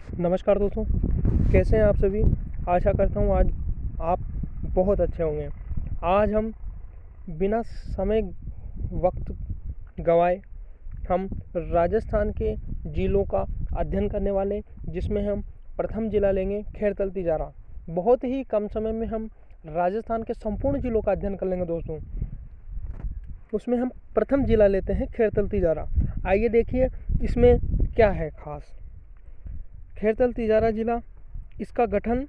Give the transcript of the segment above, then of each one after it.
नमस्कार दोस्तों, कैसे हैं आप सभी। आशा करता हूँ आज आप बहुत अच्छे होंगे। आज हम बिना समय वक्त गवाए हम राजस्थान के जिलों का अध्ययन करने वाले, जिसमें हम प्रथम जिला लेंगे खैरतल तिजारा। बहुत ही कम समय में हम राजस्थान के संपूर्ण जिलों का अध्ययन कर लेंगे दोस्तों। उसमें हम प्रथम जिला लेते हैं खैरतल तिजारा। आइए देखिए इसमें क्या है खास। खैरतल तिजारा जिला, इसका गठन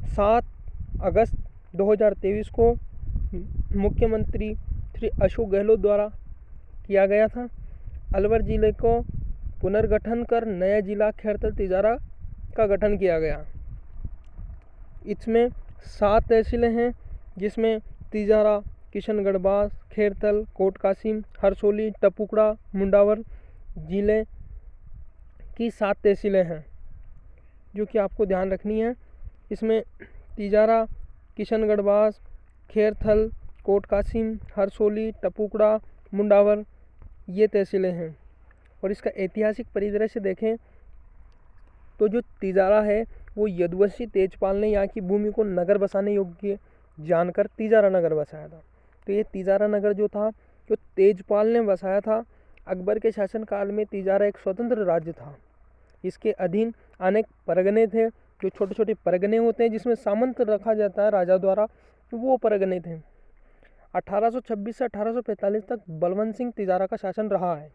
7 अगस्त 2023 को मुख्यमंत्री श्री अशोक गहलोत द्वारा किया गया था। अलवर जिले को पुनर्गठन कर नया जिला खैरतल तिजारा का गठन किया गया। इसमें 7 तहसीलें हैं, जिसमें तिजारा, किशनगढ़ बास, खैरतल, कोट कासिम, हरसोली, टपुकड़ा, मुंडावर जिले की 7 तहसीलें हैं जो कि आपको ध्यान रखनी है। इसमें तिजारा, किशनगढ़ बास, खैरथल, कोट कासिम, हरसोली, टपुकड़ा, मुंडावर ये तहसीलें हैं। और इसका ऐतिहासिक परिदृश्य देखें तो जो तिजारा है वो यदुवंशी तेजपाल ने यहाँ की भूमि को नगर बसाने योग्य जानकर तिजारा नगर बसाया था। तो ये तिजारा नगर जो था, जो तेजपाल ने बसाया था। अकबर के शासनकाल में तिजारा एक स्वतंत्र राज्य था। इसके अधीन अनेक परगने थे, जो छोटे छोटे परगने होते हैं जिसमें सामंत रखा जाता है राजा द्वारा, वो परगने थे। 1826 से 1845 तक बलवंत सिंह तिजारा का शासन रहा है।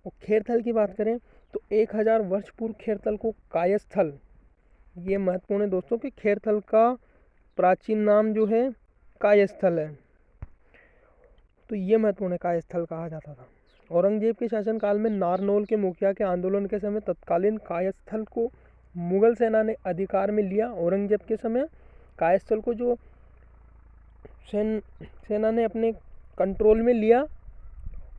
और खैरथल की बात करें तो 1000 वर्ष पूर्व खैरथल को कायस्थल, ये महत्वपूर्ण है दोस्तों कि खैरथल का प्राचीन नाम जो है कायस्थल है। तो ये महत्वपूर्ण है, कायस्थल कहा जाता था। औरंगजेब के शासनकाल में नारनौल के मुखिया के आंदोलन के समय तत्कालीन कायस्थल को मुगल सेना ने अधिकार में लिया। औरंगजेब के समय कायस्थल को जो सेना ने अपने कंट्रोल में लिया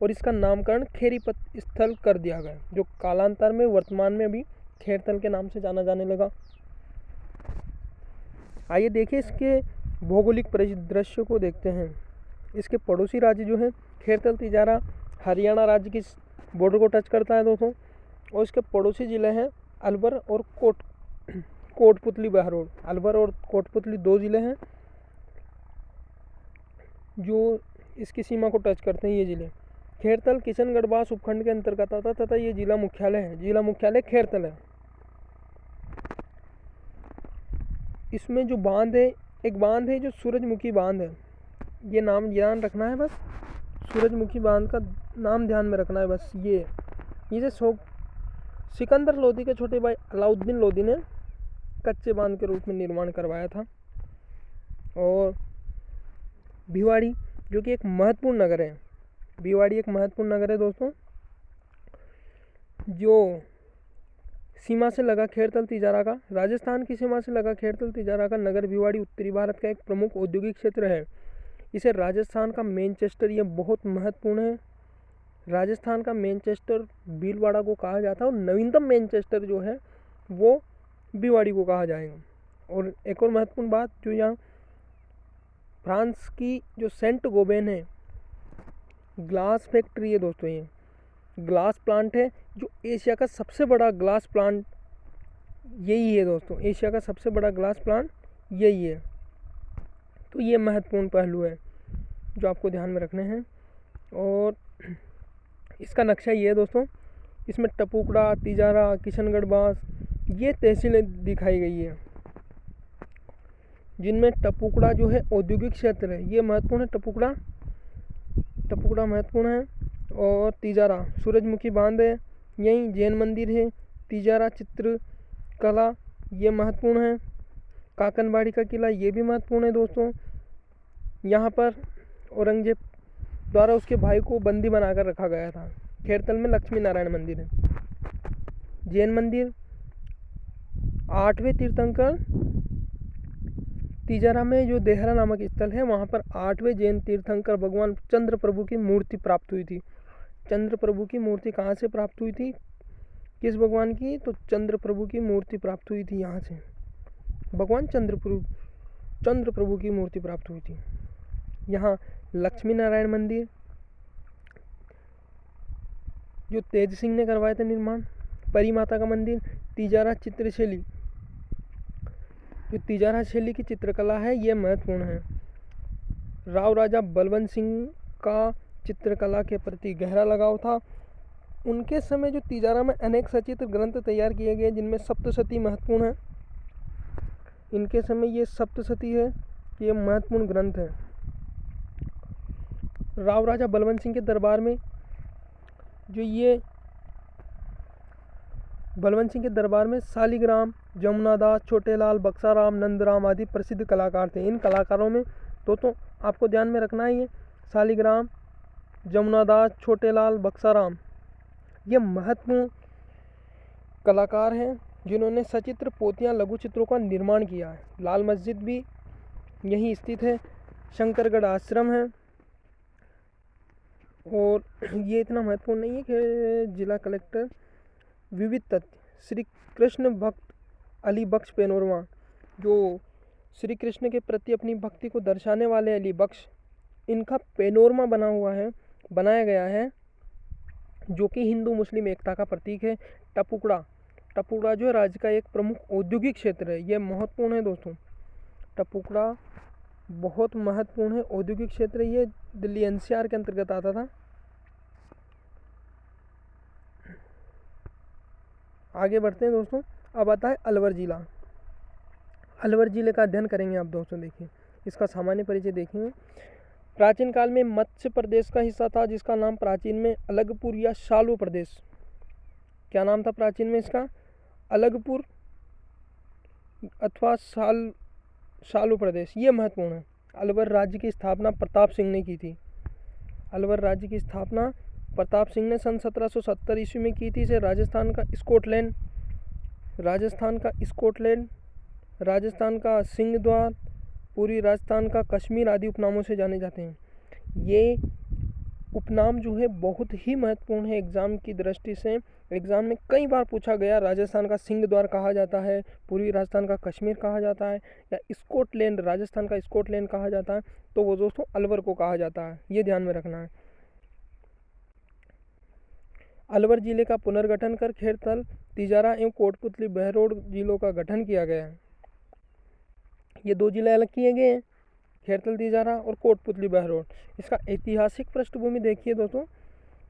और इसका नामकरण खैरीपत स्थल कर दिया गया, जो कालांतर में वर्तमान में अभी खैरथल के नाम से जाना जाने लगा। आइए देखिए इसके भौगोलिक परिदृश्य को देखते हैं। इसके पड़ोसी राज्य जो है, खैरथल तिजारा हरियाणा राज्य की बॉर्डर को टच करता है दोस्तों। और इसके पड़ोसी जिले हैं अलवर और कोटपुतली बहरोड। अलवर और कोटपुतली 2 जिले हैं जो इसकी सीमा को टच करते हैं। ये जिले खैरथल किशनगढ़ बास उपखंड के अंतर्गत आता तथा ये जिला मुख्यालय है। जिला मुख्यालय खैरथल है। इसमें जो बांध है, एक बांध है जो सूरजमुखी बांध है। ये नाम ध्यान रखना है बस, सूरजमुखी बांध का नाम ध्यान में रखना है बस। ये इसे सिकंदर लोदी के छोटे भाई अलाउद्दीन लोदी ने कच्चे बांध के रूप में निर्माण करवाया था। और भिवाड़ी जो कि एक महत्वपूर्ण नगर है, भिवाड़ी एक महत्वपूर्ण नगर है दोस्तों, जो सीमा से लगा खैरथल तिजारा का, राजस्थान की सीमा से लगा खैरथल तिजारा का नगर भिवाड़ी उत्तरी भारत का एक प्रमुख औद्योगिक क्षेत्र है। इसे राजस्थान का मैनचेस्टर, ये बहुत महत्वपूर्ण है, राजस्थान का मैनचेस्टर भीलवाड़ा को कहा जाता है। और नवीनतम मैनचेस्टर जो है वो भिवाड़ी को कहा जाएगा। और एक और महत्वपूर्ण बात, जो यहाँ फ्रांस की जो सेंट गोबेन है ग्लास फैक्ट्री है दोस्तों, ये ग्लास प्लांट है, जो एशिया का सबसे बड़ा ग्लास प्लांट यही है दोस्तों। एशिया का सबसे बड़ा ग्लास प्लांट यही है। तो ये महत्वपूर्ण पहलू है जो आपको ध्यान में रखने हैं। और इसका नक्शा ये है दोस्तों, इसमें टपुकड़ा, तिजारा, किशनगढ़ बास ये तहसीलें दिखाई गई है, जिनमें टपुकड़ा जो है औद्योगिक क्षेत्र है, ये महत्वपूर्ण है। टपुकड़ा महत्वपूर्ण है। और तिजारा सूरजमुखी बांध है, यहीं जैन मंदिर है। तिजारा चित्रकला ये महत्वपूर्ण है। काकनबाड़ी का किला ये भी महत्वपूर्ण है दोस्तों। यहाँ पर औरंगजेब द्वारा उसके भाई को बंदी बनाकर रखा गया था। खैरथल में लक्ष्मी नारायण मंदिर है। जैन मंदिर 8वें तीर्थंकर तिजारा में जो देहरा नामक स्थल है, वहाँ पर 8वें जैन तीर्थंकर भगवान चंद्र प्रभु की मूर्ति प्राप्त हुई थी। चंद्र प्रभु की मूर्ति कहाँ से प्राप्त हुई थी, किस भगवान की, तो चंद्र प्रभु की मूर्ति प्राप्त हुई थी यहाँ से। भगवान चंद्र प्रभु की मूर्ति प्राप्त हुई थी। यहाँ लक्ष्मी नारायण मंदिर जो तेज सिंह ने करवाए थे निर्माण, परी माता का मंदिर, तिजारा चित्रशैली, जो तिजारा शैली की चित्रकला है ये महत्वपूर्ण है। राव राजा बलवंत सिंह का चित्रकला के प्रति गहरा लगाव था। उनके समय जो तिजारा में अनेक सचित्र ग्रंथ तैयार किए गए जिनमें सप्तशती महत्वपूर्ण है। इनके समय ये सप्तशती है, ये महत्वपूर्ण ग्रंथ है। राव राजा बलवंत सिंह के दरबार में बलवंत सिंह के दरबार में शालिग्राम, जमुनादास, छोटेलाल, बक्साराम, नंदराम आदि प्रसिद्ध कलाकार थे। इन कलाकारों में तो आपको ध्यान में रखना ही है, शालिग्राम, जमुनादास, छोटेलाल, बक्साराम ये महत्वपूर्ण कलाकार हैं जिन्होंने सचित्र, पोथियाँ, लघु चित्रों का निर्माण किया है। लाल मस्जिद भी यहीं स्थित है, शंकरगढ़ आश्रम है। और ये इतना महत्वपूर्ण नहीं है कि जिला कलेक्टर विविध तथ्य, श्री कृष्ण भक्त अली बख्श पेनोरमा, जो श्री कृष्ण के प्रति अपनी भक्ति को दर्शाने वाले अली बख्श, इनका पेनोरमा बनाया गया है जो कि हिंदू मुस्लिम एकता का प्रतीक है। टपुकड़ा जो राज्य का एक प्रमुख औद्योगिक क्षेत्र है, ये महत्वपूर्ण है दोस्तों। टपुकड़ा बहुत महत्वपूर्ण है औद्योगिक क्षेत्र, ये दिल्ली एनसीआर के अंतर्गत आता था। आगे बढ़ते हैं दोस्तों। अब आता है अलवर जिला। अलवर जिले का अध्ययन करेंगे आप दोस्तों। देखिए इसका सामान्य परिचय देखेंगे। प्राचीन काल में मत्स्य प्रदेश का हिस्सा था जिसका नाम प्राचीन में अलगपुर या शालू प्रदेश, क्या नाम था प्राचीन में इसका? अलगपुर अथवा शालू प्रदेश। ये महत्वपूर्ण है। अलवर राज्य की स्थापना प्रताप सिंह ने की थी। अलवर राज्य की स्थापना प्रताप सिंह ने सन 1770 ईस्वी में की थी। इसे राजस्थान का सिंहद्वार, पूर्वी राजस्थान का कश्मीर आदि उपनामों से जाने जाते हैं। ये उपनाम जो है बहुत ही महत्वपूर्ण है एग्ज़ाम की दृष्टि से। एग्ज़ाम में कई बार पूछा गया, राजस्थान का सिंहद्वार कहा जाता है, पूर्वी राजस्थान का कश्मीर कहा जाता है, या स्कॉटलैंड, राजस्थान का स्कॉटलैंड कहा जाता है, तो वो दोस्तों अलवर को कहा जाता है। ये ध्यान में रखना है। अलवर जिले का पुनर्गठन कर खेरथल, तिजारा एवं कोटपुतली, बहरोड जिलों का गठन किया गया है। ये दो जिले अलग किए गए हैं, खेरथल, तिजारा और कोटपुतली, बहरोड। इसका ऐतिहासिक पृष्ठभूमि देखिए दोस्तों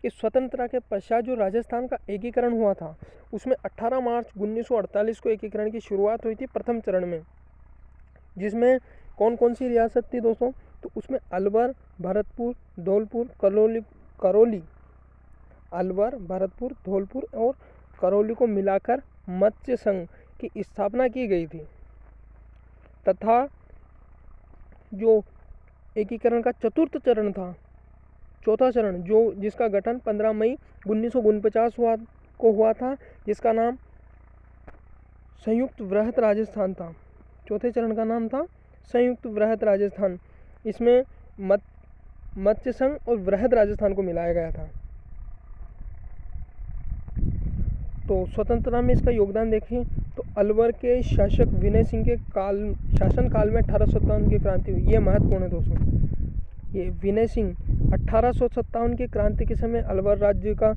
कि स्वतंत्रता के पश्चात जो राजस्थान का एकीकरण हुआ था उसमें 18 मार्च 1948 को एकीकरण की शुरुआत हुई थी प्रथम चरण में, जिसमें कौन कौन सी रियासत थी दोस्तों? तो उसमें अलवर, भरतपुर, धौलपुर, करौली, अलवर, भरतपुर, धौलपुर और करौली को मिलाकर मत्स्य संघ की स्थापना की गई थी। तथा जो एकीकरण का चौथा चरण जिसका गठन 15 मई 1949 को हुआ था, जिसका नाम संयुक्त वृहत राजस्थान था। चौथे चरण का नाम था संयुक्त वृहत राजस्थान। इसमें मत्स्य संघ और वृहत राजस्थान को मिलाया गया था। तो स्वतंत्रता में इसका योगदान देखें तो अलवर के शासक विनय सिंह के शासनकाल में 1857 की क्रांति हुई। ये महत्वपूर्ण है दोस्तों। ये विनय सिंह 1857 की क्रांति के समय अलवर राज्य का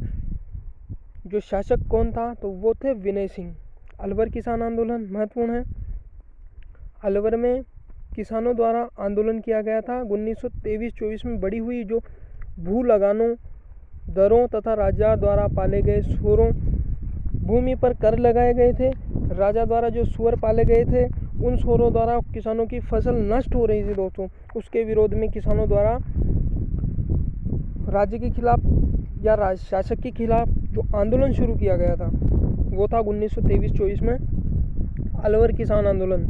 जो शासक कौन था? तो वो थे विनय सिंह। अलवर किसान आंदोलन महत्वपूर्ण है। अलवर में किसानों द्वारा आंदोलन किया गया था। 1923-24 में बढ़ी हुई जो भू लगानों, दरों तथा राजा द्वारा पाले गए सूअरों, भूमि पर कर लगाए गए थे। राजा द्वारा जो सूअर पाले गए थे उन सूअरों द्वारा किसानों की फसल नष्ट हो रही थी दोस्तों। उसके विरोध में किसानों द्वारा राज्य के खिलाफ या शासक के खिलाफ जो आंदोलन शुरू किया गया था वो था 1923-24 में अलवर किसान आंदोलन।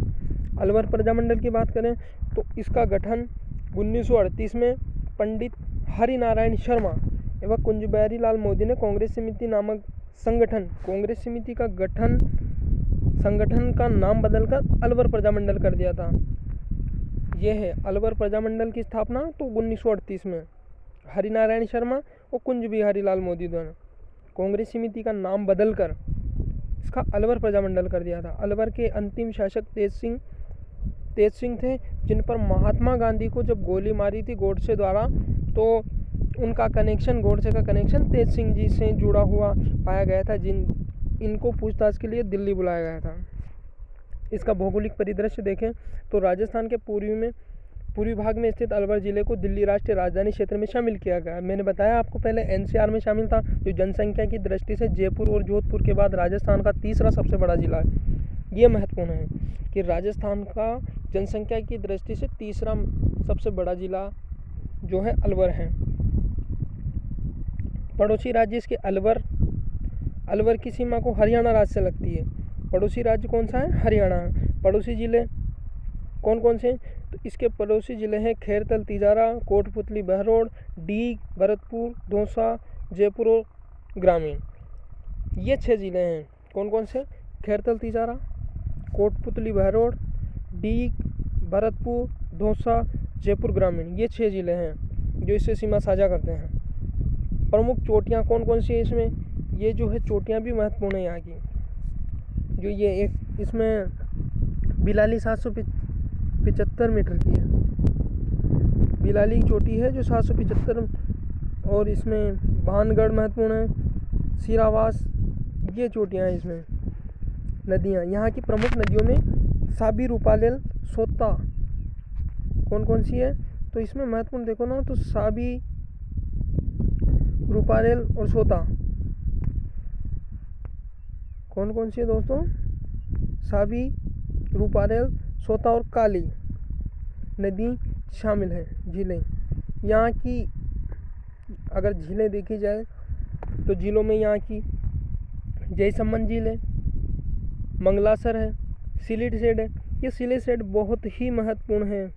अलवर प्रजामंडल की बात करें तो इसका गठन 1938 में पंडित हरि नारायण शर्मा एवं कुंजबिहारी लाल मोदी ने कांग्रेस समिति नामक कांग्रेस समिति का संगठन का नाम बदलकर अलवर प्रजामंडल कर दिया था। यह है अलवर प्रजामंडल की स्थापना तो 1938 में हरि नारायण शर्मा और कुंजबिहारी लाल मोदी द्वारा कांग्रेस समिति का नाम बदलकर इसका अलवर प्रजामंडल कर दिया था। अलवर के अंतिम शासक तेज सिंह थे, जिन पर महात्मा गांधी को जब गोली मारी थी गोडसे द्वारा, तो गोडसे का कनेक्शन तेज सिंह जी से जुड़ा हुआ पाया गया था, इनको पूछताछ के लिए दिल्ली बुलाया गया था। इसका भौगोलिक परिदृश्य देखें तो राजस्थान के पूर्वी भाग में स्थित अलवर जिले को दिल्ली राष्ट्रीय राजधानी क्षेत्र में शामिल किया गया। मैंने बताया आपको पहले एनसीआर में शामिल था, जो जनसंख्या की दृष्टि से जयपुर और जोधपुर के बाद राजस्थान का तीसरा सबसे बड़ा जिला है। ये महत्वपूर्ण है कि राजस्थान का जनसंख्या की दृष्टि से तीसरा सबसे बड़ा जिला जो है अलवर है। पड़ोसी राज्य इसके अलवर की सीमा को हरियाणा राज्य से लगती है। पड़ोसी राज्य कौन सा है? हरियाणा। पड़ोसी जिले कौन कौन से? तो इसके पड़ोसी जिले हैं खैरतल, तिजारा, कोटपुतली, बहरोड, डीग, भरतपुर, दौसा, जयपुर और ग्रामीण। ये 6 जिले हैं। कौन कौन से? खैरतल, तिजारा, कोटपुतली, बहरोड, डीग, भरतपुर, दौसा, जयपुर, ग्रामीण। ये 6 जिले हैं जो इससे सीमा साझा करते हैं। प्रमुख चोटियाँ कौन कौन सी है इसमें? ये जो है चोटियाँ भी महत्वपूर्ण है यहाँ की। जो ये एक इसमें बिलाली 775 मीटर की है। बिलाली चोटी है जो 775, और इसमें भानगढ़ महत्वपूर्ण है, सिरावास, ये चोटियाँ हैं इसमें। नदियाँ यहाँ की प्रमुख नदियों में साबी, रूपालेल, सोता कौन कौन सी है? तो इसमें महत्वपूर्ण देखो ना, तो साबी, रूपालेल और सोता कौन कौन सी है दोस्तों? साबी, रूपालेल, सोता और काली नदी शामिल है। झीलें यहाँ की अगर झीलें देखी जाए तो झीलों में यहाँ की जयसमंद झील है, मंगलासर है, सिलीसेड है। ये सिलीसेड बहुत ही महत्वपूर्ण है।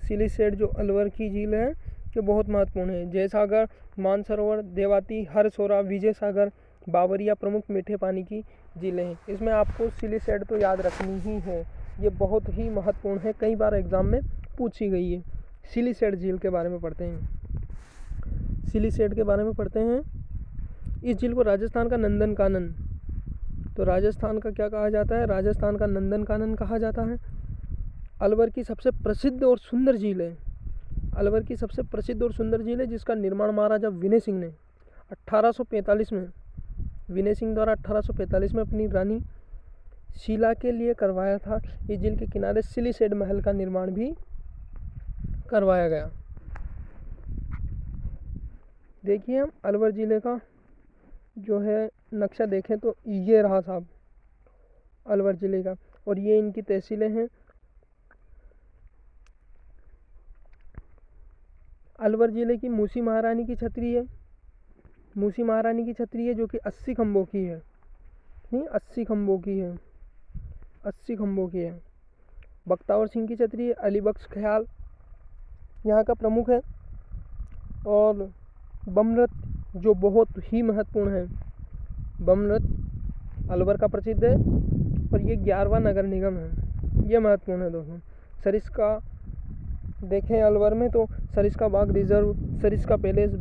सिलीसेड जो अलवर की झील है ये बहुत महत्वपूर्ण है। जयसागर, मानसरोवर, देवाती, हरसोरा, विजय सागर, बावरिया प्रमुख मीठे पानी की झीलें हैं। इसमें आपको सिलीसेड तो याद रखनी ही है, ये बहुत ही महत्वपूर्ण है, कई बार एग्जाम में पूछी गई है। सिलीसेड झील के बारे में पढ़ते हैं। सिलीसेड के बारे में पढ़ते हैं। इस झील को राजस्थान का नंदन कानन, तो राजस्थान का क्या कहा जाता है? राजस्थान का नंदन कानन कहा जाता है। अलवर की सबसे प्रसिद्ध और सुंदर झील है। अलवर की सबसे प्रसिद्ध और सुंदर झील है जिसका निर्माण महाराजा विनय सिंह ने 1845 में, विनय सिंह द्वारा 1845 में अपनी रानी शीला के लिए करवाया था। इस झील के किनारे सिलीसेड महल का निर्माण भी करवाया गया। देखिए हम अलवर ज़िले का जो है नक्शा देखें तो ये रहा साहब अलवर ज़िले का, और ये इनकी तहसीलें हैं। अलवर ज़िले की मूसी महारानी की छतरी है, मूसी महारानी की छतरी है जो कि 80 खंभों की है, नहीं 80 खंभों की है, 80 खंभों की है। बख्तावर सिंह की छतरी है, अली बख्श ख्याल यहाँ का प्रमुख है। और बमरत जो बहुत ही महत्वपूर्ण है, बमरत अलवर का प्रसिद्ध है और ये 11वां नगर निगम है, ये महत्वपूर्ण है दोस्तों। सरिस्का देखें अलवर में तो सरिस्का बाग रिजर्व, सरिस्का पैलेस,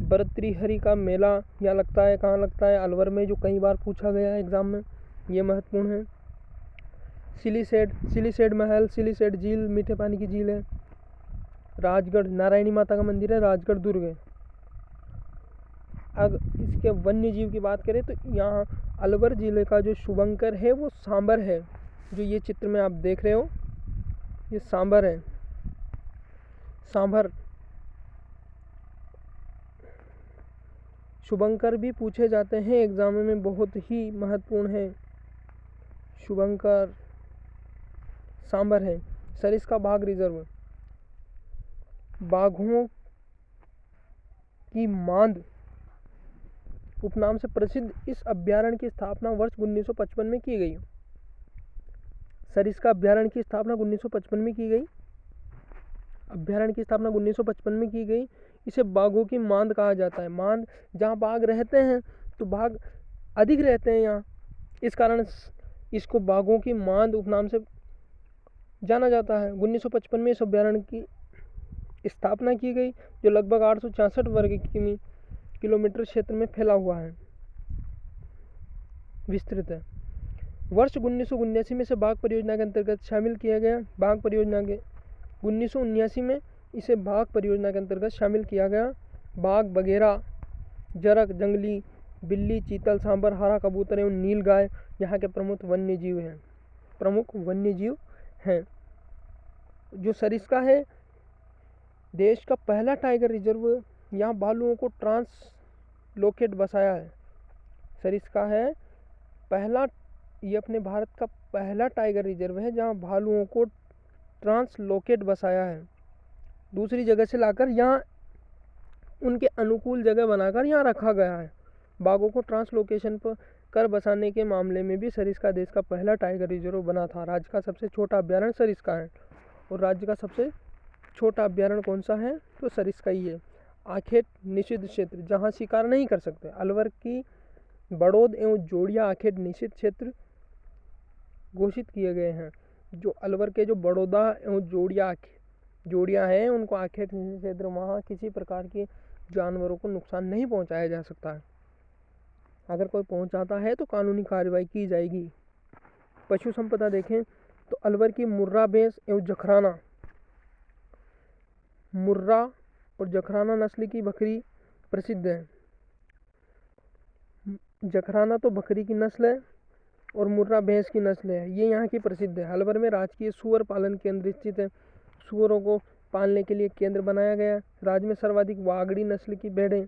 भर्तृहरि का मेला यहाँ लगता है। कहाँ लगता है? अलवर में, जो कई बार पूछा गया है एग्ज़ाम में, ये महत्वपूर्ण है। सिलीसेड महल, सिलीसेड झील मीठे पानी की झील है। राजगढ़ नारायणी माता का मंदिर है, राजगढ़ दुर्ग है। अब इसके वन्य जीव की बात करें तो यहाँ अलवर ज़िले का जो शुभंकर है वो सांबर है, जो ये चित्र में आप देख रहे हो ये सांबर है। सांभर शुभंकर भी पूछे जाते हैं एग्जाम में, बहुत ही महत्वपूर्ण है। शुभंकर सांबर है। सरिस्का बाघ रिजर्व, बाघों की मांद उपनाम से प्रसिद्ध इस अभ्यारण्य की स्थापना वर्ष 1955 में की गई। सरिस्का अभ्यारण्य की स्थापना 1955 में की गई। अभ्यारण्य की स्थापना 1955 में की गई। इसे बाघों की मांद कहा जाता है। मांद जहाँ बाघ रहते हैं तो बाघ अधिक रहते हैं यहाँ, इस कारण इसको बाघों की मांद उपनाम से जाना जाता है। 1955 में इस अभ्यारण्य की स्थापना की गई, जो लगभग 866 वर्ग किलोमीटर क्षेत्र में फैला हुआ है, विस्तृत है। वर्ष 1979 में इसे बाघ परियोजना के अंतर्गत शामिल किया गया। बाघ परियोजना के 1979 में इसे बाघ परियोजना के अंतर्गत शामिल किया गया। बाघ, बगेरा, जरक, जंगली बिल्ली, चीतल, सांबर, हरा कबूतर एवं नीलगाय यहाँ के प्रमुख वन्य जीव हैं। जो सरिस्का है, देश का पहला टाइगर रिजर्व यहाँ भालुओं को ट्रांसलोकेट बसाया है। सरिस्का है पहला, ये अपने भारत का पहला टाइगर रिजर्व है जहाँ भालुओं को ट्रांसलोकेट बसाया है। दूसरी जगह से लाकर यहाँ उनके अनुकूल जगह बनाकर यहाँ रखा गया है। बाघों को ट्रांसलोकेशन पर कर बसाने के मामले में भी सरिस्का देश का पहला टाइगर रिजर्व बना था। राज्य का सबसे छोटा अभ्यारण्य सरिस्का है। और राज्य का सबसे छोटा अभ्यारण्य कौन सा है? तो सरिस्का ही है। आखेट निषिद्ध क्षेत्र, जहाँ शिकार नहीं कर सकते। अलवर की बड़ौद एवं जोड़िया आखेट निषिद्ध क्षेत्र घोषित किए गए हैं। जो अलवर के जो बड़ौदा एवं जोड़िया हैं, उनको आखेट निषिद्ध क्षेत्र, वहाँ किसी प्रकार के जानवरों को नुकसान नहीं पहुँचाया जा सकता है। अगर कोई पहुँचाता है तो कानूनी कार्रवाई की जाएगी। पशु संपदा देखें तो अलवर की मुर्रा भैंस एवं जखराना, मुर्रा और जखराना नस्ल की बकरी प्रसिद्ध है। जखराना तो बकरी की नस्ल है और मुर्रा भैंस की नस्ल है, ये यहाँ की प्रसिद्ध है। अलवर में राजकीय सुअर पालन केंद्र स्थित है। सुअरों को पालने के लिए केंद्र बनाया गया है। राज्य में सर्वाधिक वागड़ी नस्ल की भेड़ें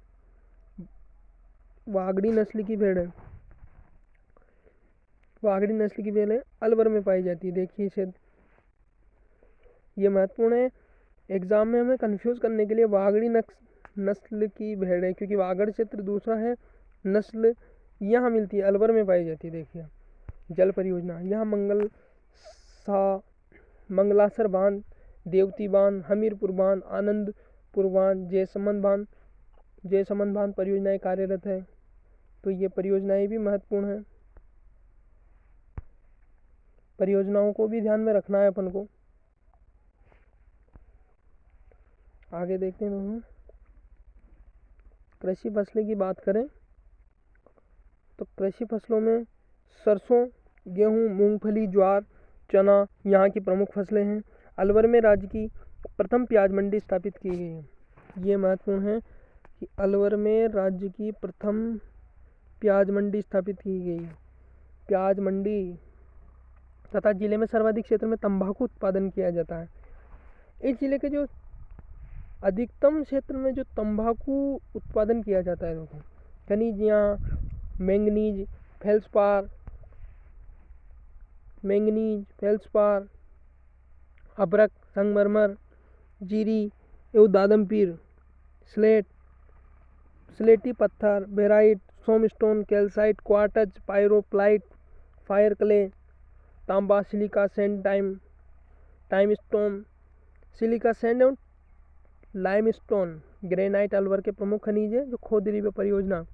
अलवर में पाई जाती है। देखिए इसे, ये महत्वपूर्ण है। एग्जाम में हमें कंफ्यूज करने के लिए वागड़ी नस्ल की भेड़ें, क्योंकि वागड़ क्षेत्र दूसरा है, नस्ल यहाँ मिलती है, अलवर में पाई जाती है। देखिए जल परियोजना, यहाँ मंगलासर बांध, देवती बांध, हमीरपुर बांध, आनंदपुर बांध, जयसमंद बांध परियोजनाएं कार्यरत है। तो ये परियोजनाएं भी महत्वपूर्ण हैं। परियोजनाओं को भी ध्यान में रखना है अपन को। आगे देखते हैं हम कृषि फसलें की बात करें तो कृषि फसलों में सरसों, गेहूं, मूंगफली, ज्वार, चना यहाँ की प्रमुख फसलें हैं। अलवर में राज्य की प्रथम प्याज मंडी स्थापित की गई है। ये महत्वपूर्ण है कि अलवर में राज्य की प्रथम प्याज मंडी स्थापित की गई। प्याज मंडी तथा जिले में सर्वाधिक क्षेत्र में तंबाकू उत्पादन किया जाता है। इस जिले के जो अधिकतम क्षेत्र में जो तंबाकू उत्पादन किया जाता है, देखो खनिज, यहाँ मैंगनीज, फेल्सपार, अभ्रक, संगमरमर, जीरी एवं दादमपीर, स्लेटी पत्थर, barite, soapstone, calcite, quartz, pyrophyllite, fire clay, तांबा, silica sand, limestone, silica sand एवं लाइमस्टोन, ग्रेनाइट अलवर के प्रमुख खनिज है। जो खोदरीबा परियोजना,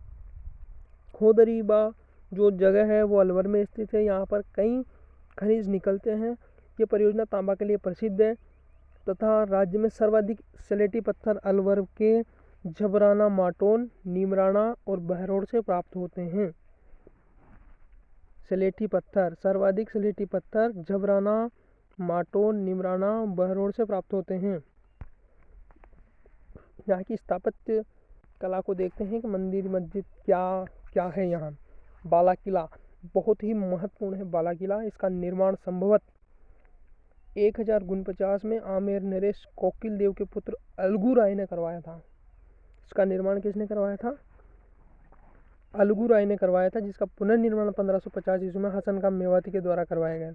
खोदरीबा जो जगह है वो अलवर में स्थित है। यहाँ पर कई खनिज निकलते हैं। ये परियोजना तांबा के लिए प्रसिद्ध है तथा राज्य में सर्वाधिक स्लेटी पत्थर अलवर के जबराना, माटोन, नीमराना और बहरोड से प्राप्त होते हैं। सर्वाधिक स्लेटी पत्थर जबराना, माटोन, नीमराना, बहरोड से प्राप्त होते हैं। यहाँ की स्थापत्य कला को देखते हैं कि मंदिर, मस्जिद क्या है। यहाँ बाला किला बहुत ही महत्वपूर्ण है। बाला किला, इसका निर्माण संभवतः 1049 में आमेर नरेश कोकिल देव के पुत्र अलगू राय ने करवाया था। इसका निर्माण किसने करवाया था? अलगू राय ने करवाया था, जिसका पुनर्निर्माण 1550 ईस्वी में हसन खां मेवाती के द्वारा करवाया गया।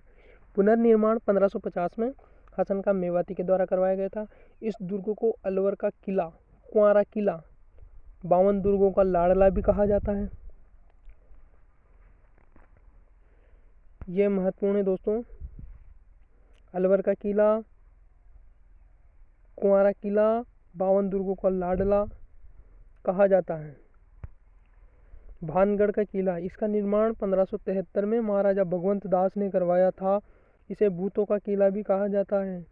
पुनर्निर्माण 1550 में हसन खां मेवाती के द्वारा करवाया गया था। इस दुर्ग को अलवर का किला, कुंवारा किला, 52 दुर्गों का लाडला भी कहा जाता है। यह महत्वपूर्ण है दोस्तों। अलवर का किला, कुंवारा किला, 52 दुर्गों का लाडला कहा जाता है। भानगढ़ का किला, इसका निर्माण 1573 में महाराजा भगवंत दास ने करवाया था। इसे भूतों का किला भी कहा जाता है।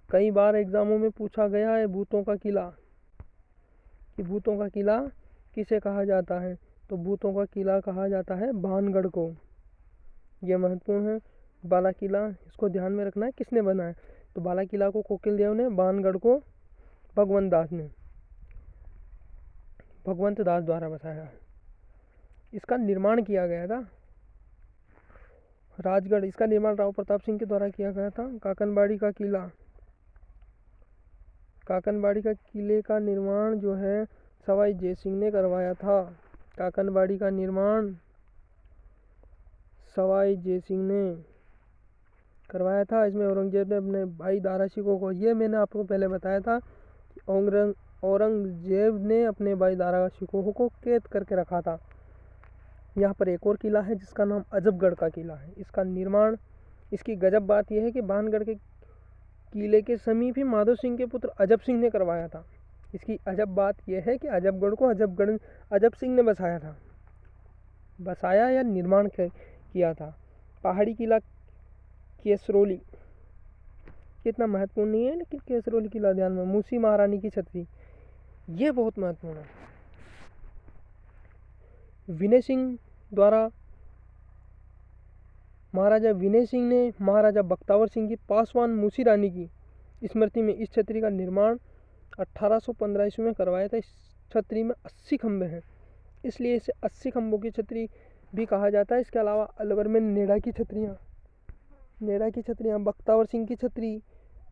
कई बार एग्जामों में पूछा गया है भूतों का किला, कि भूतों का किला किसे कहा जाता है, तो भूतों का किला कहा जाता है भानगढ़ को। यह महत्वपूर्ण है। बाला किला, इसको ध्यान में रखना है किसने बनाया, तो बाला किला को कोकिल देव ने, भानगढ़ को भगवंत दास द्वारा बसाया। इसका निर्माण किया गया था। राजगढ़, इसका निर्माण राव प्रताप सिंह के द्वारा किया गया था। काकनबाड़ी का किला, काकनबाड़ी का किले का निर्माण जो है सवाई जय सिंह ने करवाया था। काकनबाड़ी का निर्माण सवाई जय सिंह ने करवाया था। इसमें औरंगजेब ने अपने भाई दारा शिकोह को, ये मैंने आपको पहले बताया था कि औरंगजेब ने अपने भाई दारा शिकोह को कैद करके रखा था। यहाँ पर एक और किला है जिसका नाम अजबगढ़ का किला है। इसका निर्माण, इसकी गजब बात यह है कि बाणगढ़ के किले के समीप ही माधव सिंह के पुत्र अजब सिंह ने करवाया था। इसकी अजब बात यह है कि अजबगढ़ को अजब सिंह ने बसाया या निर्माण किया था। पहाड़ी किला केसरोली, कितना महत्वपूर्ण नहीं है लेकिन केसरोली किला ध्यान में। मूसी महारानी की छतरी, ये बहुत महत्वपूर्ण है। विनय सिंह द्वारा, महाराजा विनय सिंह ने महाराजा बख्तावर सिंह की पासवान मूसी रानी की स्मृति में इस छतरी का निर्माण 1815 ईस्वी में करवाया था। इस छतरी में 80 खंभे हैं, इसलिए इसे 80 खंभों की छतरी भी कहा जाता है। इसके अलावा अलवर में नेड़ा की छतरियाँ, बख्तावर सिंह की छतरी,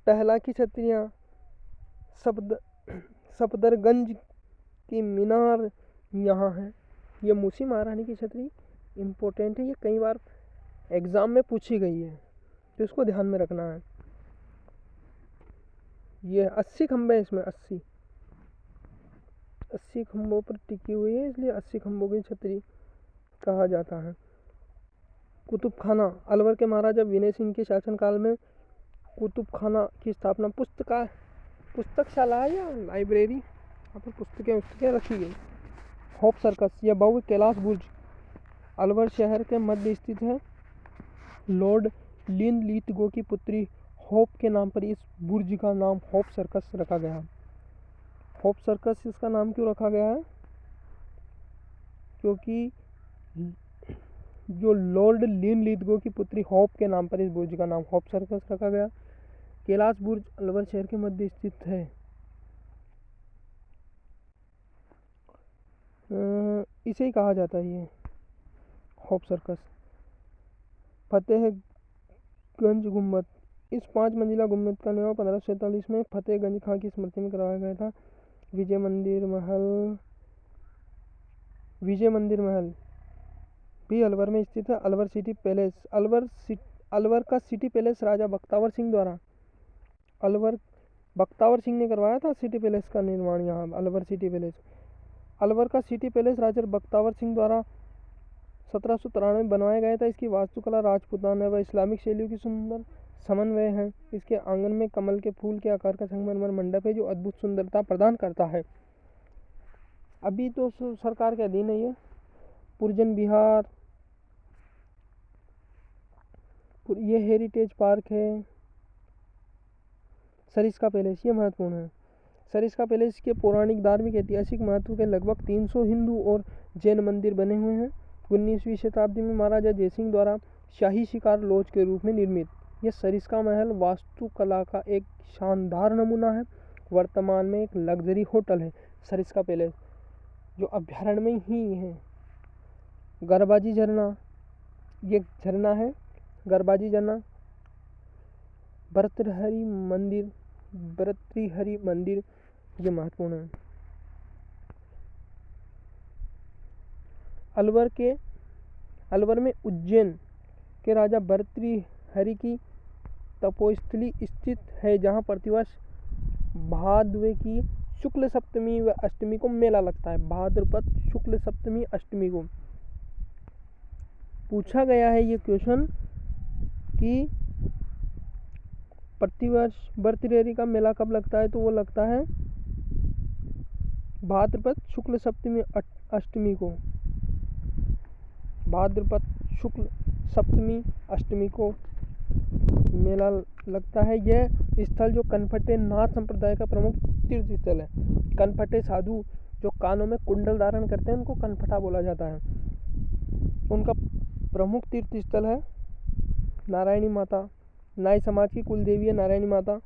टहला की छतरियाँ, सफदरगंज की मीनार यहाँ है। ये मूसी महारानी की छतरी इम्पोर्टेंट है, ये कई बार एग्ज़ाम में पूछी गई है तो इसको ध्यान में रखना है। ये 80 खंभे हैं, इसमें 80 खंभों पर टिकी हुई है, इसलिए 80 खंभों की छतरी कहा जाता है। कुतुब खाना, अलवर के महाराजा विनय सिंह के शासनकाल में कुतुब खाना की स्थापना, पुस्तकशाला या लाइब्रेरी, यहाँ पर पुस्तकें रखी गई। होप सर्कस, यह भव्य कैलाश बुर्ज अलवर शहर के मध्य स्थित है। लॉर्ड लिनलिथगो की पुत्री होप के नाम पर इस बुर्ज का नाम होप सर्कस रखा गया। होप सर्कस इसका नाम क्यों रखा गया है? क्योंकि जो लॉर्ड लिनलिथगो की पुत्री होप के नाम पर इस बुर्ज का नाम होप सर्कस रखा गया। कैलाश बुर्ज अलवर शहर के मध्य स्थित है। इसे ही कहा जाता है ये होप सर्कस। फतेहगंज गुम्बद, इस 5 मंजिला गुम्बद का निर्माण 1547 में फतेहगंज खां की स्मृति में करवाया गया था। विजय मंदिर महल भी अलवर में स्थित है। अलवर सिटी पैलेस, अलवर का सिटी पैलेस राजा बख्तावर सिंह द्वारा, बख्तावर सिंह ने करवाया था सिटी पैलेस का निर्माण। यहाँ अलवर का सिटी पैलेस राजा बख्तावर सिंह द्वारा 1793 में बनवाया गया था। इसकी वास्तुकला राजपूताना व इस्लामिक शैलियों की सुंदर समन्वय है। इसके आंगन में कमल के फूल के आकार का संगमरमर मंडप है जो अद्भुत सुंदरता प्रदान करता है। अभी तो सरकार के अधीन है ये। पुरजन विहार, ये हेरिटेज पार्क है। सरिस्का पैलेस, ये महत्वपूर्ण है। सरिस्का पैलेस के पौराणिक, धार्मिक, ऐतिहासिक महत्व के लगभग 300 हिंदू और जैन मंदिर बने हुए हैं। 19वीं शताब्दी में महाराजा जयसिंह द्वारा शाही शिकार लॉज के रूप में निर्मित यह सरिस्का महल वास्तुकला का एक शानदार नमूना है। वर्तमान में एक लग्जरी होटल है सरिस्का पैलेस, जो अभ्यारण्य में ही है। गरबाजी झरना, ये झरना है गरबाजी झरना। भर्तृहरि मंदिर, ये महत्वपूर्ण है। अलवर में उज्जैन के राजा भर्तृहरि की तपोस्थली स्थित है, जहाँ प्रतिवर्ष भाद्रपद की शुक्ल सप्तमी व अष्टमी को मेला लगता है। भाद्रपद शुक्ल सप्तमी अष्टमी को पूछा गया है ये क्वेश्चन कि प्रतिवर्ष भर्तृहरि का मेला कब लगता है, तो वो लगता है भाद्रपद शुक्ल सप्तमी अष्टमी को। भाद्रपद शुक्ल सप्तमी अष्टमी को मेला लगता है। यह स्थल जो कनफटे नाथ संप्रदाय का प्रमुख तीर्थ स्थल है। कनफटे साधु जो कानों में कुंडल धारण करते हैं उनको कनफटा बोला जाता है। उनका प्रमुख तीर्थ स्थल है। नारायणी माता, नाई समाज की कुलदेवी है नारायणी माता,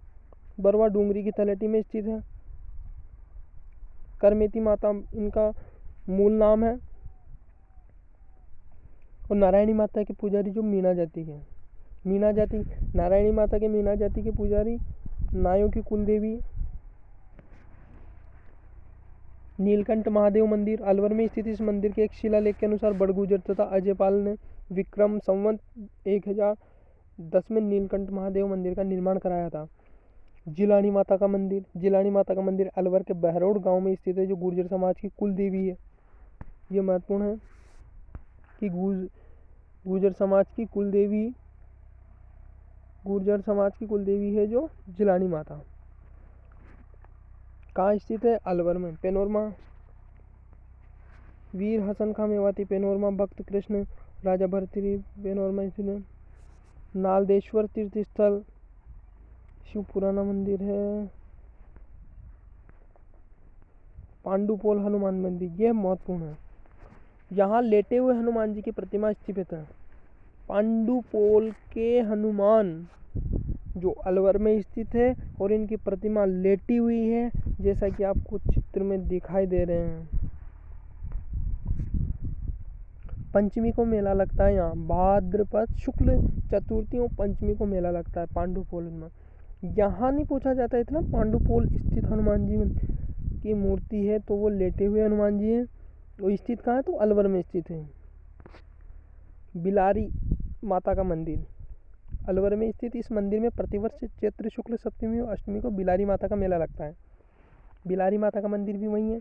बरवा डूंगरी की तलहटी में स्थित है। करमेती माता इनका मूल नाम है। और नारायणी माता के पुजारी जो मीना जाति के, मीना जाति, नारायणी माता के मीना जाति के पुजारी, नायों की कुल देवी। नीलकंठ महादेव मंदिर अलवर में स्थित इस मंदिर के एक शिलालेख के अनुसार बड़गुजर तथा अजयपाल ने विक्रम संवत 1010 में नीलकंठ महादेव मंदिर का निर्माण कराया था। जिलानी माता का मंदिर, जिलानी माता का मंदिर अलवर के बहरोड गांव में स्थित है, जो गुर्जर समाज की कुल देवी है। ये महत्वपूर्ण है कि गुर्जर समाज की कुल देवी, गुर्जर समाज की कुल देवी है जो जिलानी माता। कहाँ स्थित है? अलवर में। पेनोरमा, वीर हसन खां मेवाती पेनोरमा, भक्त कृष्ण राजा भरतरी पेनोरमा स्थित है। नालदेश्वर तीर्थ स्थल शिव पुराना मंदिर है। पांडुपोल हनुमान मंदिर, यह महत्वपूर्ण है। यहाँ लेटे हुए हनुमान जी की प्रतिमा स्थित है। पांडुपोल के हनुमान जो अलवर में स्थित है और इनकी प्रतिमा लेटी हुई है, जैसा कि आपको चित्र में दिखाई दे रहे हैं। पंचमी को मेला लगता है यहाँ, भाद्रपद शुक्ल चतुर्थी और पंचमी को मेला लगता है पांडुपोल में। यहाँ नहीं पूछा जाता इतना। पांडुपोल स्थित हनुमान जी की मूर्ति है, तो वो लेटे हुए हनुमान जी हैं। वो स्थित कहाँ है? तो अलवर में स्थित है। बिलारी माता का मंदिर अलवर में स्थित इस मंदिर में प्रतिवर्ष चैत्र शुक्ल सप्तमी और अष्टमी को बिलारी माता का मेला लगता है। बिलारी माता का मंदिर भी वहीं है।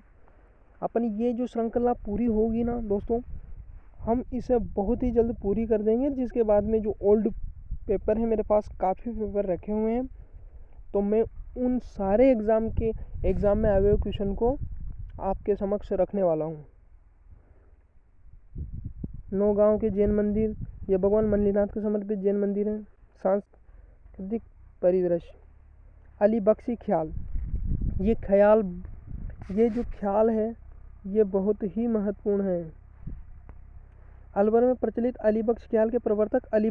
अपनी ये जो श्रृंखला पूरी होगी ना दोस्तों, हम इसे बहुत ही जल्द पूरी कर देंगे। जिसके बाद में जो ओल्ड पेपर है, मेरे पास काफ़ी पेपर रखे हुए हैं, तो मैं उन सारे एग्ज़ाम में आए हुए क्वेश्चन को आपके समक्ष रखने वाला हूँ। नौगांव के जैन मंदिर, यह भगवान मल्लीनाथ को समर्पित जैन मंदिर है। सांस्कृतिक परिदृश्य, अली बख्शी ख्याल, ये जो ख्याल है ये बहुत ही महत्वपूर्ण है। अलवर में प्रचलित अली बख्श ख्याल के प्रवर्तक अली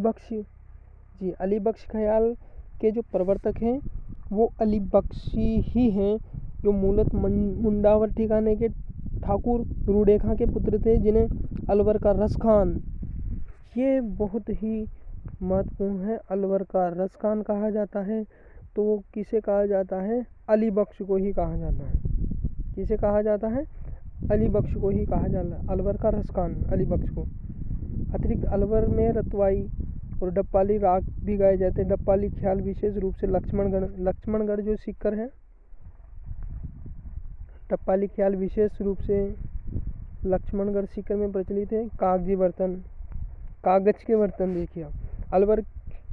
बख्श ख्याल के जो प्रवर्तक हैं वो अली बख्शी ही हैं, जो मूलत मुंडावर ठिकाने के ठाकुर रूडेखा के पुत्र थे, जिन्हें अलवर का रस खान, ये बहुत ही महत्वपूर्ण है, अलवर का रस खान कहा जाता है। तो वो किसे कहा जाता है? अली बख्श को ही कहा जाता है। किसे कहा जाता है? अली बख्श को ही कहा जाता है, अलवर का रस खान अली बख्श को। अतिरिक्त अलवर में रतवाई और डप्पाली राग भी गाए जाते हैं। डप्पाली ख्याल विशेष रूप से लक्ष्मणगढ़ जो सीकर है, डप्पाली ख्याल विशेष रूप से लक्ष्मणगढ़ सीकर में प्रचलित है। कागज के बर्तन देखिए, अलवर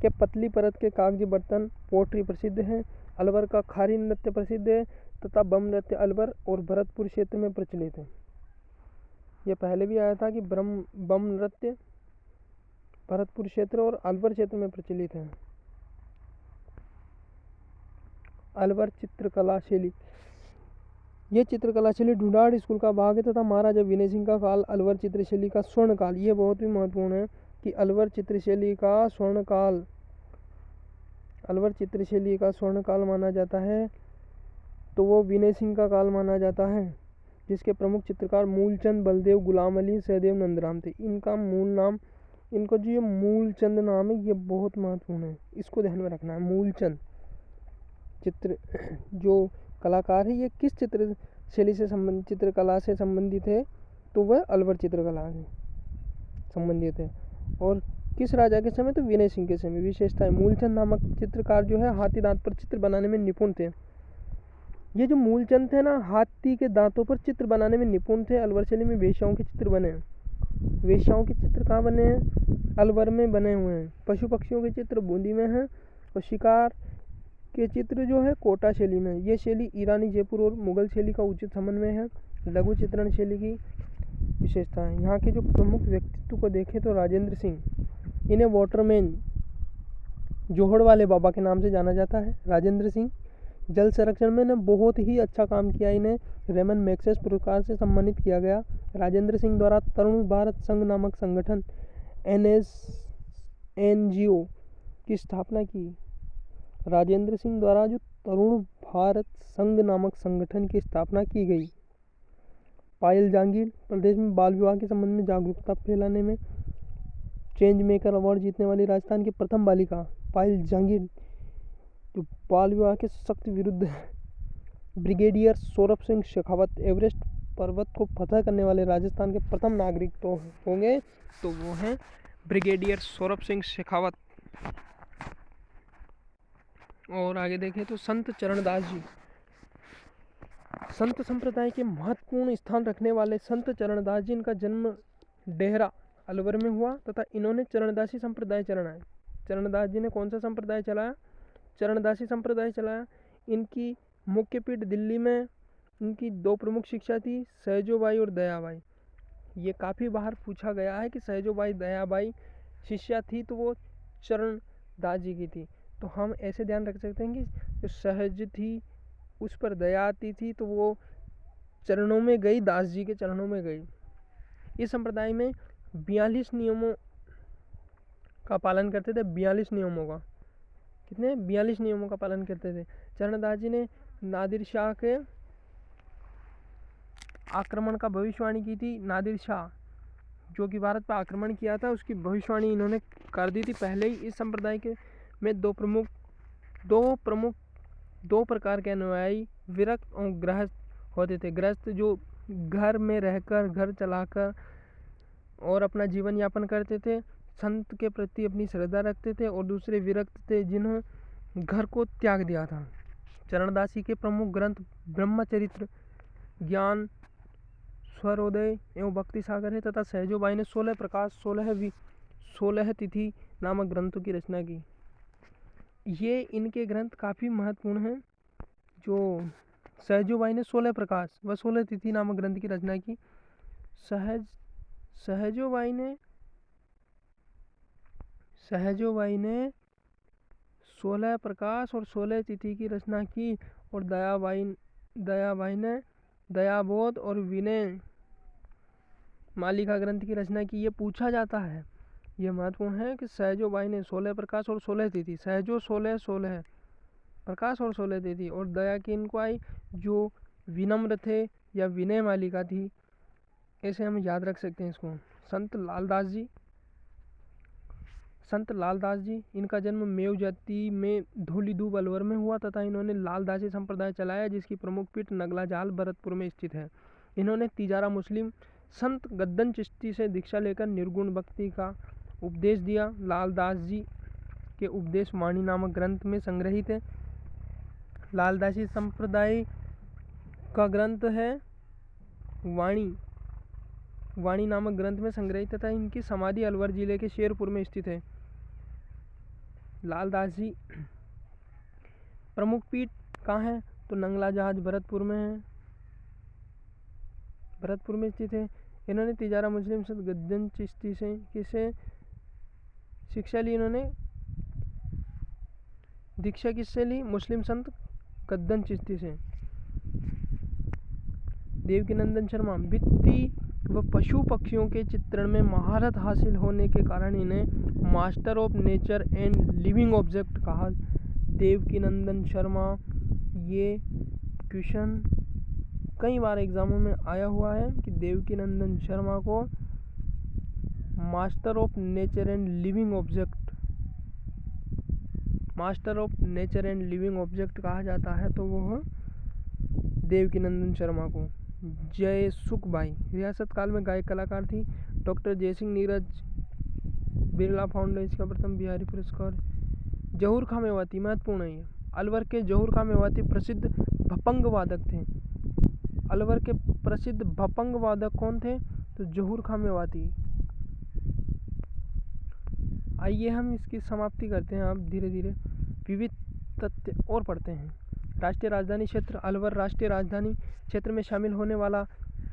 के पतली परत के कागजी बर्तन पोट्री प्रसिद्ध है। अलवर का खारी नृत्य प्रसिद्ध है तथा बम नृत्य अलवर और भरतपुर क्षेत्र में प्रचलित है। यह पहले भी आया था कि बम नृत्य भरतपुर क्षेत्र और अलवर क्षेत्र में प्रचलित है। अलवर चित्रकला शैली, यह चित्रकला शैली ढूंढाड़ स्कूल का भाग है तथा महाराजा विनय सिंह का काल अलवर चित्रशैली का स्वर्ण काल, ये बहुत ही महत्वपूर्ण है कि अलवर चित्रशैली का स्वर्ण काल माना जाता है। तो वो विनय सिंह का काल माना जाता है, जिसके प्रमुख चित्रकार मूलचंद, बलदेव, गुलाम अली, सहदेव, नंदराम थे। इनको जो ये मूलचंद नाम है ये बहुत महत्वपूर्ण है, इसको ध्यान में रखना है। मूलचंद जो कलाकार है, ये किस चित्रशैली से चित्रकला से संबंधित है? तो वह अलवर चित्रकला से संबंधित है। और किस राजा के समय? तो विनय सिंह के समय। विशेषता है, मूलचंद नामक चित्रकार जो है हाथी दांत पर चित्र बनाने में निपुण थे। ये जो मूलचंद थे ना, हाथी के दांतों पर चित्र बनाने में निपुण थे। अलवर शैली में वेश्याओं के चित्र बने हैं। वेश्याओं के चित्र कहाँ बने हैं? अलवर में बने हुए हैं। पशु पक्षियों के चित्र बूंदी में हैं और शिकार के चित्र जो है कोटा शैली में। ये शैली ईरानी, जयपुर और मुगल शैली का उचित समन्वय है। लघु चित्रण शैली की विशेषता है। यहाँ के जो प्रमुख व्यक्तित्व को देखें तो राजेंद्र सिंह, इन्हें वाटरमैन, जोहड़ वाले बाबा के नाम से जाना जाता है। राजेंद्र सिंह जल संरक्षण में ने बहुत ही अच्छा काम किया। इन्हें रेमन मैग्सेस पुरस्कार से सम्मानित किया गया। राजेंद्र सिंह द्वारा तरुण भारत संघ नामक संगठन NGO की स्थापना की। राजेंद्र सिंह द्वारा जो तरुण भारत संघ नामक संगठन की स्थापना की गई। पायल जहांगीर, प्रदेश में बाल विवाह के संबंध में जागरूकता फैलाने में चेंज मेकर अवार्ड जीतने वाली राजस्थान की प्रथम बालिका पायल जहांगीर, जो बाल विवाह के सख्त विरुद्ध है। ब्रिगेडियर सौरभ सिंह शेखावत एवरेस्ट पर्वत को फतह करने वाले राजस्थान के प्रथम नागरिक तो होंगे, तो वो हैं ब्रिगेडियर सौरभ सिंह शेखावत। और आगे देखें तो संत चरणदास जी, संत संप्रदाय के महत्वपूर्ण स्थान रखने वाले संत चरणदास जी, इनका जन्म डेहरा अलवर में हुआ तथा इन्होंने चरणदासी संप्रदाय चलाया। चरणदास जी ने कौन सा संप्रदाय चलाया? चरणदासी संप्रदाय चलाया। इनकी मुख्य पीठ दिल्ली में, इनकी दो प्रमुख शिक्षा थी, सहजोबाई और दयाबाई। ये काफ़ी बार पूछा गया है कि सहजोबाई दयाबाई शिष्या थी तो वो चरणदास जी की थी, तो हम ऐसे ध्यान रख सकते हैं कि जो सहज थी उस पर दया आती थी तो वो चरणों में गई, दास जी के चरणों में गई। इस संप्रदाय में 42 नियमों का पालन करते थे। 42 नियमों का, कितने? 42 नियमों का पालन करते थे। चरणदास जी ने नादिर शाह के आक्रमण का भविष्यवाणी की थी। नादिर शाह जो कि भारत पर आक्रमण किया था, उसकी भविष्यवाणी इन्होंने कर दी थी पहले ही। इस संप्रदाय के में दो प्रकार के अनुयायी विरक्त और गृहस्थ होते थे। गृहस्थ जो घर में रहकर, घर चलाकर और अपना जीवन यापन करते थे, संत के प्रति अपनी श्रद्धा रखते थे, और दूसरे विरक्त थे जिन्होंने घर को त्याग दिया था। चरणदासी के प्रमुख ग्रंथ ब्रह्मचरित्र, ज्ञान स्वरोदय एवं भक्ति सागर है तथा सहजोबाई ने 16 प्रकाश 16 तिथि नामक ग्रंथों की रचना की। ये इनके ग्रंथ काफ़ी महत्वपूर्ण हैं। जो सहजोबाई ने 16 प्रकाश व 16 तिथि नामक ग्रंथ की रचना की। सहजोबाई ने 16 प्रकाश और 16 तिथि की रचना की, और दयाबाई ने दयाबोध और विनय मालिका ग्रंथ की रचना की। ये पूछा जाता है, ये महत्वपूर्ण है कि सहजोबाई ने 16 प्रकाश और 16 तिथि, सहजो 16 प्रकाश और 16 तिथि, और दया की इनको आई जो विनम्र थे या विनय मालिका थी। ऐसे हम याद रख सकते हैं इसको। संत लालदास जी, इनका जन्म मेव जाति में धौलीधूप अलवर में हुआ तथा इन्होंने लालदासी संप्रदाय चलाया, जिसकी प्रमुख पीठ नगलाजाल भरतपुर में स्थित है। इन्होंने तिजारा मुस्लिम संत गद्दन चिश्ती से दीक्षा लेकर निर्गुण भक्ति का उपदेश दिया। लालदास जी के उपदेश वाणी नामक ग्रंथ में संग्रहित है। लालदासी संप्रदाय का ग्रंथ है वाणी नामक ग्रंथ में संग्रहित तथा इनकी समाधि अलवर जिले के शेरपुर में स्थित है। लालदास जी प्रमुख पीठ कहाँ है? तो नंगला जहाज भरतपुर में स्थित है। इन्होंने तिजारा मुस्लिम संत गद्दन चिश्ती से किसे शिक्षा ली? इन्होंने दीक्षा किससे ली? मुस्लिम संत गद्दन चिश्ती से। देवकीनंदन शर्मा, वित्तीय व पशु पक्षियों के चित्रण में महारत हासिल होने के कारण इन्हें master of nature and living object कहा। देवकीनंदन शर्मा, ये क्वेश्चन कई बार एग्जामों में आया हुआ है कि देवकीनंदन शर्मा को master of nature and living object कहा जाता है, तो वो देवकीनंदन शर्मा को। जय सुखबाई रियासत काल में गायक कलाकार थी। डॉक्टर जयसिंह नीरज बिरला फाउंडेशन का प्रथम बिहारी पुरस्कार। जहूर खां मेवाती, महत्वपूर्ण है ये। अलवर के जहूर खां मेवाती प्रसिद्ध भपंग वादक थे। अलवर के प्रसिद्ध भपंग वादक कौन थे? तो जहूर खां मेवाती। आइए हम इसकी समाप्ति करते हैं। आप धीरे धीरे विविध तथ्य और पढ़ते हैं। राष्ट्रीय राजधानी क्षेत्र अलवर राष्ट्रीय राजधानी क्षेत्र में शामिल होने वाला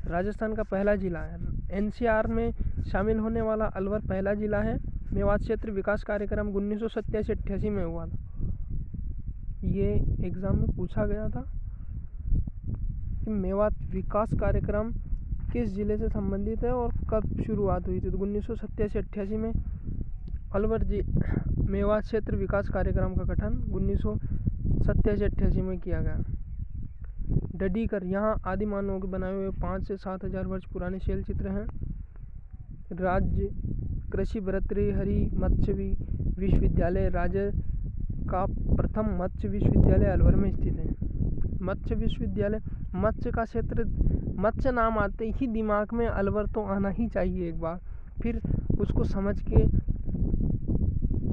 राजस्थान का पहला जिला है। एनसीआर में शामिल होने वाला अलवर पहला जिला है। मेवात क्षेत्र विकास कार्यक्रम 1987-88 में हुआ था। ये एग्ज़ाम में पूछा गया था कि मेवात विकास कार्यक्रम किस ज़िले से संबंधित है और कब शुरुआत हुई थी। तो 1987-88 में अलवर मेवात क्षेत्र विकास कार्यक्रम का गठन 1987-88 में किया गया। डडीकर, यहाँ आदि मानवों के बनाए हुए 5 से 7 हज़ार वर्ष पुराने शैल चित्र हैं। राज्य कृषि भर्तृहरि मत्स्य विश्वविद्यालय राज्य का प्रथम मत्स्य विश्वविद्यालय अलवर में स्थित है। मत्स्य विश्वविद्यालय, मत्स्य का क्षेत्र, मत्स्य नाम आते ही दिमाग में अलवर तो आना ही चाहिए एक बार, फिर उसको समझ के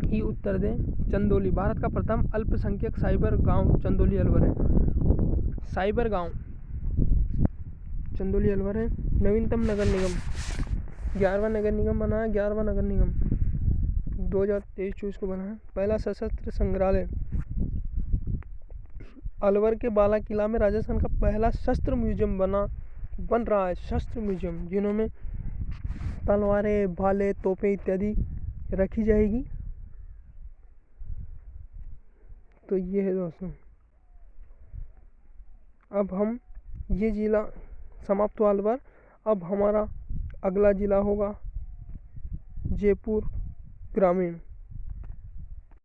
ही उत्तर दें। चंदौली, भारत का प्रथम अल्पसंख्यक साइबर गांव चंदौली अलवर है। साइबर गांव चंदौली अलवर है। नवीनतम नगर निगम, 11वां नगर निगम बना है, 11वां नगर निगम 2023-24 को बना है। पहला सशस्त्र संग्रहालय, अलवर के बाला किला में राजस्थान का पहला शस्त्र म्यूजियम बन रहा है। शस्त्र म्यूजियम, जिनमें तलवारें, भाले, तोपें इत्यादि रखी जाएगी। तो ये है दोस्तों, अब हम ये जिला समाप्त हुआ अलवर। अब हमारा अगला जिला होगा जयपुर ग्रामीण।